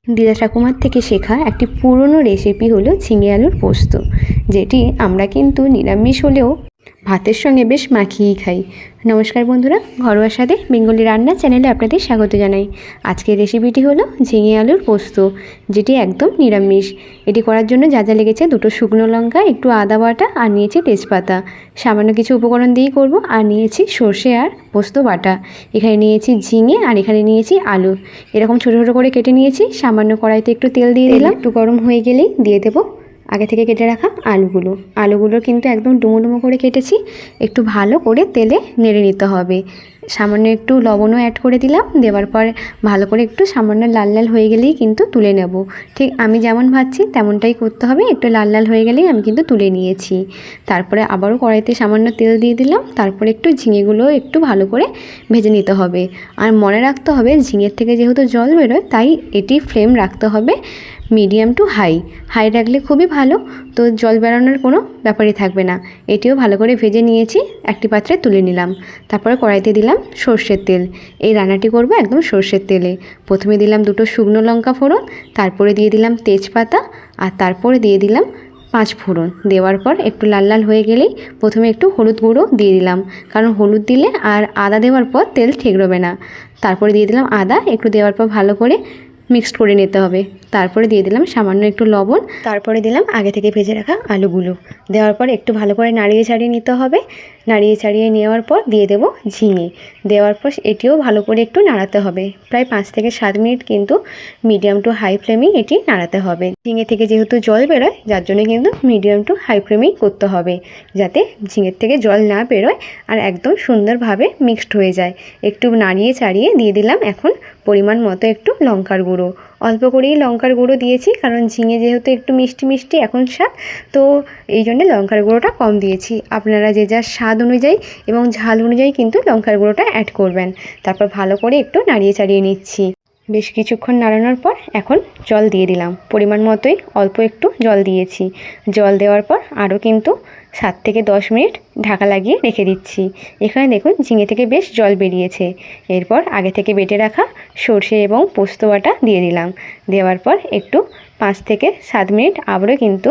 দিদা ঠাকুমার থেকে শেখা একটি পুরনো রেসিপি হলো ঝিঙে আলুর পোস্ত, যেটি আমরা কিন্তু নিরামিষ হলেও ভাতের সঙ্গে বেশ মাখিয়েই খাই। নমস্কার বন্ধুরা, ঘরোয়া স্বাদে বেঙ্গলি রান্না চ্যানেলে আপনাদের স্বাগত জানাই। আজকের রেসিপিটি হলো ঝিঙে আলুর পোস্ত, যেটি একদম নিরামিষ। এটি করার জন্য যা যা লেগেছে, দুটো শুকনো লঙ্কা, একটু আদা বাটা, আর নিয়েছি তেজপাতা। সামান্য কিছু উপকরণ দিয়েই করব। আর নিয়েছি সর্ষে আর পোস্ত বাটা। এখানে নিয়েছি ঝিঙে, আর এখানে নিয়েছি আলু। এরকম ছোটো ছোটো করে কেটে নিয়েছি। সামান্য কড়াইতে একটু তেল দিয়ে দিলাম। একটু গরম হয়ে গেলেই দিয়ে দেবো আগে থেকে কেটে রাখা আলুগুলো কিন্তু একদম ডুমো ডুমো করে কেটেছি। একটু ভালো করে তেলে নেড়ে নিতে হবে। সামান্য একটু লবণও অ্যাড করে দিলাম। দেওয়ার পর ভালো করে একটু সামান্য লাল লাল হয়ে গেলেই কিন্তু তুলে নেব। ঠিক আমি যেমন ভাজছি তেমনটাই করতে হবে। একটু লাল লাল হয়ে গেলেই আমি কিন্তু তুলে নিয়েছি। তারপরে আবারও কড়াইতে সামান্য তেল দিয়ে দিলাম। তারপরে একটু ঝিঙেগুলো একটু ভালো করে ভেজে নিতে হবে। আর মনে রাখতে হবে, ঝিঙের থেকে যেহেতু জল বেরোয়, তাই এটি ফ্লেম রাখতে হবে মিডিয়াম টু হাই রাখলে খুবই ভালো। তো জল বেরোনোর কোনো ব্যাপারই থাকবে না। এটিও ভালো করে ভেজে নিয়েছি, একটি পাত্রে তুলে নিলাম। তারপরে কড়াইতে দিলাম সর্ষের তেল। এই রান্নাটি করব একদম সর্ষের তেলে। প্রথমে দিলাম দুটো শুকনো লঙ্কা ফোড়ন, তারপরে দিয়ে দিলাম তেজপাতা, আর তারপরে দিয়ে দিলাম 5 ফোড়ন। দেওয়ার পর একটু লাল লাল হয়ে গেলেই প্রথমে একটু হলুদ গুঁড়ো দিয়ে দিলাম, কারণ হলুদ দিলে আর আদা দেওয়ার পর তেল ঠেকবে না। তারপরে দিয়ে দিলাম আদা, একটু দেওয়ার পর ভালো করে মিক্সড করে নিতে হবে। তারপরে দিয়ে দিলাম সামান্য একটু লবণ। তারপরে দিলাম আগে থেকে ভেজে রাখা আলুগুলো। দেওয়ার পর একটু ভালো করে নাড়িয়ে ছাড়িয়ে নিতে হবে। নাড়িয়ে ছাড়িয়ে নেওয়ার পর দিয়ে দেবো ঝিঙে। দেওয়ার পর এটিও ভালো করে একটু নাড়াতে হবে। প্রায় 5 থেকে 7 মিনিট কিন্তু মিডিয়াম টু হাই ফ্লেমেই এটি নাড়াতে হবে। ঝিঙে থেকে যেহেতু জল বেরোয়, যার জন্য কিন্তু মিডিয়াম টু হাই ফ্লেমেই করতে হবে, যাতে ঝিঙের থেকে জল না বেরোয় আর একদম সুন্দরভাবে মিক্সড হয়ে যায়। একটু নাড়িয়ে ছাড়িয়ে দিয়ে দিলাম এখন পরিমাণ মতো একটু লঙ্কার গুঁড়ো। অল্প করেই লঙ্কার গুঁড়ো দিয়েছি, কারণ ঝিঙে যেহেতু একটু মিষ্টি মিষ্টি এখন স্বাদ, তো এই জন্য লঙ্কার গুঁড়োটা কম দিয়েছি। আপনারা যে যার স্বাদ অনুযায়ী এবং ঝাল অনুযায়ী কিন্তু লঙ্কার গুঁড়োটা অ্যাড করবেন। তারপর ভালো করে একটু নাড়িয়ে চাড়িয়ে নিচ্ছি। বেশ কিছুক্ষণ নাড়ানোর পর এখন জল দিয়ে দিলাম। পরিমাণ মতোই অল্প একটু জল দিয়েছি। জল দেওয়ার পর আরও কিন্তু 7 থেকে 10 মিনিট ঢাকা লাগিয়ে রেখে দিচ্ছি। এখানে দেখুন ঝিঙে থেকে বেশ জল বেরিয়েছে। এরপর আগে থেকে বেটে রাখা সর্ষে এবং পোস্ত বাটা দিয়ে দিলাম। দেওয়ার পর একটু 5 থেকে 7 মিনিট আবারও কিন্তু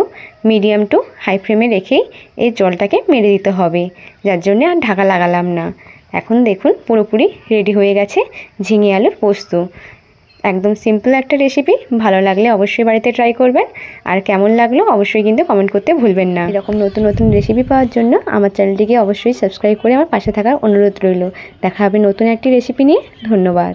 মিডিয়াম টু হাই ফ্লেমে রেখেই এই জলটাকে মেরে দিতে হবে, যার জন্য আর ঢাকা লাগালাম না। এখন দেখুন পুরোপুরি রেডি হয়ে গেছে ঝিঙে আলুর পোস্ত। একদম সিম্পল একটা রেসিপি। ভালো লাগলে অবশ্যই বাড়িতে ট্রাই করবেন। আর কেমন লাগলো অবশ্যই কিন্তু কমেন্ট করতে ভুলবেন না। এরকম নতুন নতুন রেসিপি পাওয়ার জন্য আমার চ্যানেলটিকে অবশ্যই সাবস্ক্রাইব করে আমার পাশে থাকার অনুরোধ রইল। দেখা হবে নতুন একটি রেসিপি নিয়ে। ধন্যবাদ।